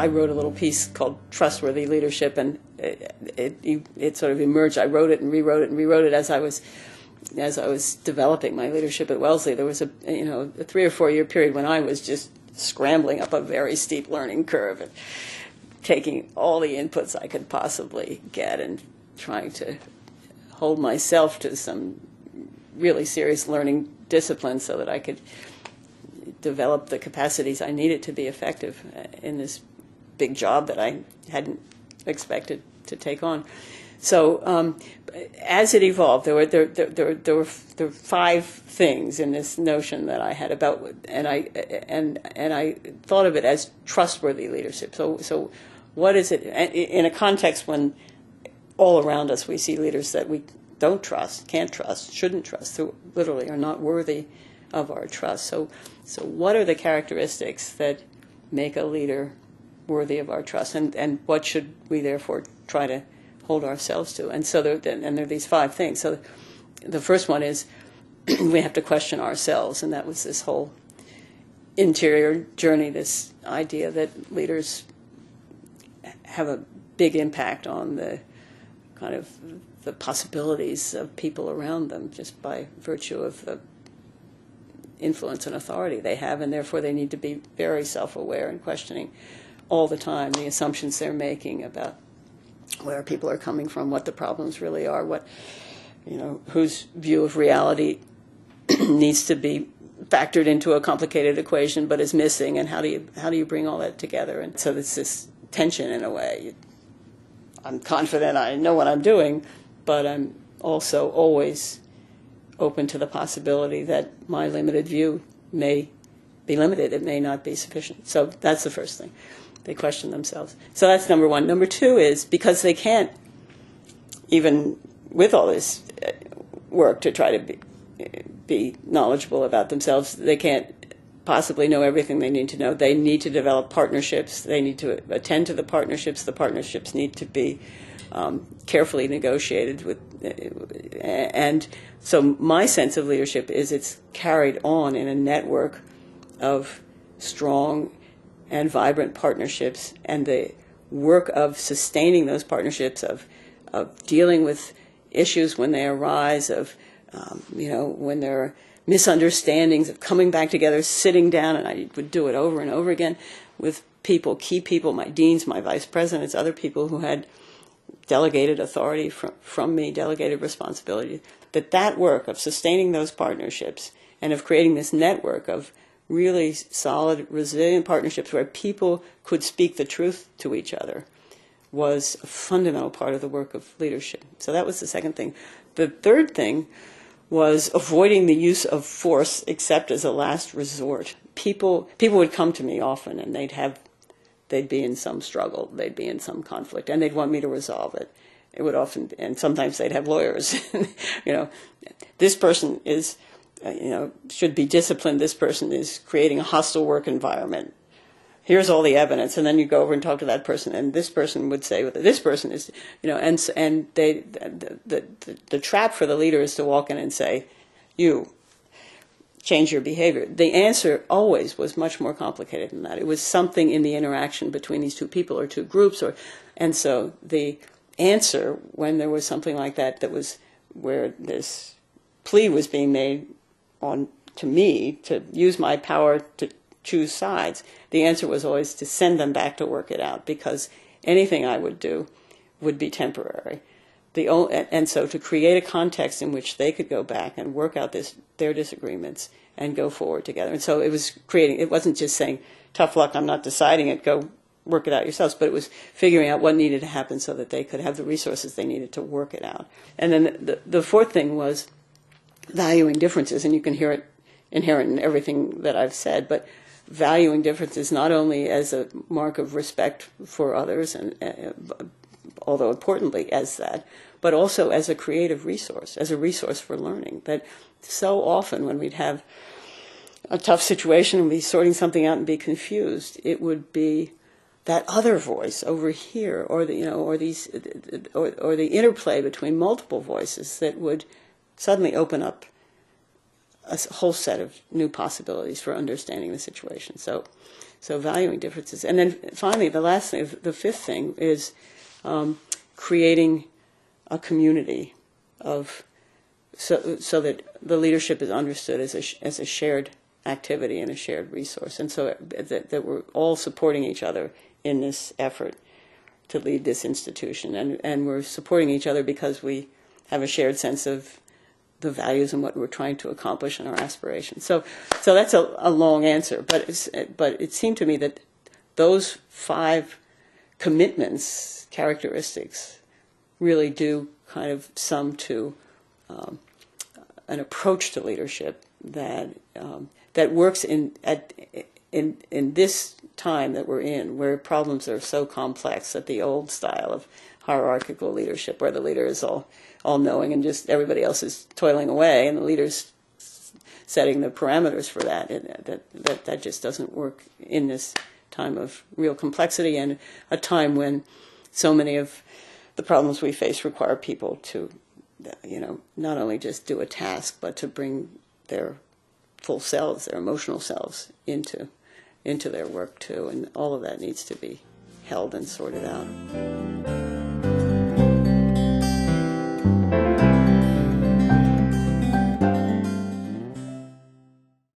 I wrote a little piece called Trustworthy Leadership, and it sort of emerged. I wrote it and rewrote it as I was developing my leadership at Wellesley. There was a 3 or 4 year period when I was just scrambling up a very steep learning curve and taking all the inputs I could possibly get and trying to hold myself to some really serious learning discipline so that I could develop the capacities I needed to be effective in this big job that I hadn't expected to take on. So as it evolved, there were 5 things in this notion that I had about, and I thought of it as trustworthy leadership. So what is it in a context when all around us we see leaders that we don't trust, can't trust, shouldn't trust, who literally are not worthy of our trust. So what are the characteristics that make a leader worthy of our trust, and what should we therefore try to hold ourselves to? And so there are these 5 things. So the first one is we have to question ourselves, and that was this whole interior journey, this idea that leaders have a big impact on the kind of the possibilities of people around them just by virtue of the influence and authority they have, and therefore they need to be very self-aware and questioning all the time the assumptions they're making about where people are coming from, what the problems really are, what, whose view of reality needs to be factored into a complicated equation but is missing, and how do you bring all that together? And so it's this tension in a way. I'm confident I know what I'm doing, but I'm also always open to the possibility that my limited view may be limited. It may not be sufficient. So that's the first thing. They question themselves. So that's number 1. Number 2 is because they can't, even with all this work to try to be knowledgeable about themselves, they can't possibly know everything they need to know. They need to develop partnerships. They need to attend to the partnerships. The partnerships need to be carefully negotiated with. And so my sense of leadership is it's carried on in a network of strong and vibrant partnerships, and the work of sustaining those partnerships, of dealing with issues when they arise, of when there are misunderstandings, of coming back together, sitting down, and I would do it over and over again with people, key people, my deans, my vice presidents, other people who had delegated authority from me, delegated responsibility, that work of sustaining those partnerships and of creating this network of really solid, resilient partnerships where people could speak the truth to each other was a fundamental part of the work of leadership. So that was the second thing. The third thing was avoiding the use of force except as a last resort. People would come to me often, and they'd be in some struggle, they'd be in some conflict, and they'd want me to resolve it. It would often, and sometimes they'd have lawyers. This person is, should be disciplined. This person is creating a hostile work environment. Here's all the evidence, and then you go over and talk to that person, and this person would say, this person is, and the trap for the leader is to walk in and say, you change your behavior. The answer always was much more complicated than that. It was something in the interaction between these two people or two groups, and so the answer, when there was something like that was where this plea was being made to me to use my power to choose sides, the answer was always to send them back to work it out, because anything I would do would be temporary. And so to create a context in which they could go back and work out their disagreements and go forward together. And so it wasn't just saying, tough luck, I'm not deciding it, go work it out yourselves, but it was figuring out what needed to happen so that they could have the resources they needed to work it out. And then the fourth thing was valuing differences, and you can hear it inherent in everything that I've said, but valuing differences not only as a mark of respect for others, and although importantly as that, but also as a creative resource, as a resource for learning. That so often when we'd have a tough situation and be sorting something out and be confused, it would be that other voice over here, or the interplay between multiple voices that would suddenly open up a whole set of new possibilities for understanding the situation. So So valuing differences. And then finally, the last thing, the fifth thing is creating a community of, so that the leadership is understood as a shared activity and a shared resource. And so that we're all supporting each other in this effort to lead this institution. And we're supporting each other because we have a shared sense of the values and what we're trying to accomplish and our aspirations. So that's a long answer, but it seemed to me that those 5 commitments, characteristics, really do kind of sum to an approach to leadership that works in this time that we're in, where problems are so complex that the old style of hierarchical leadership, where the leader is all knowing and just everybody else is toiling away, and the leader's setting the parameters for that just doesn't work in this time of real complexity, and a time when so many of the problems we face require people to, not only just do a task, but to bring their full selves, their emotional selves, into their work too, and all of that needs to be held and sorted out.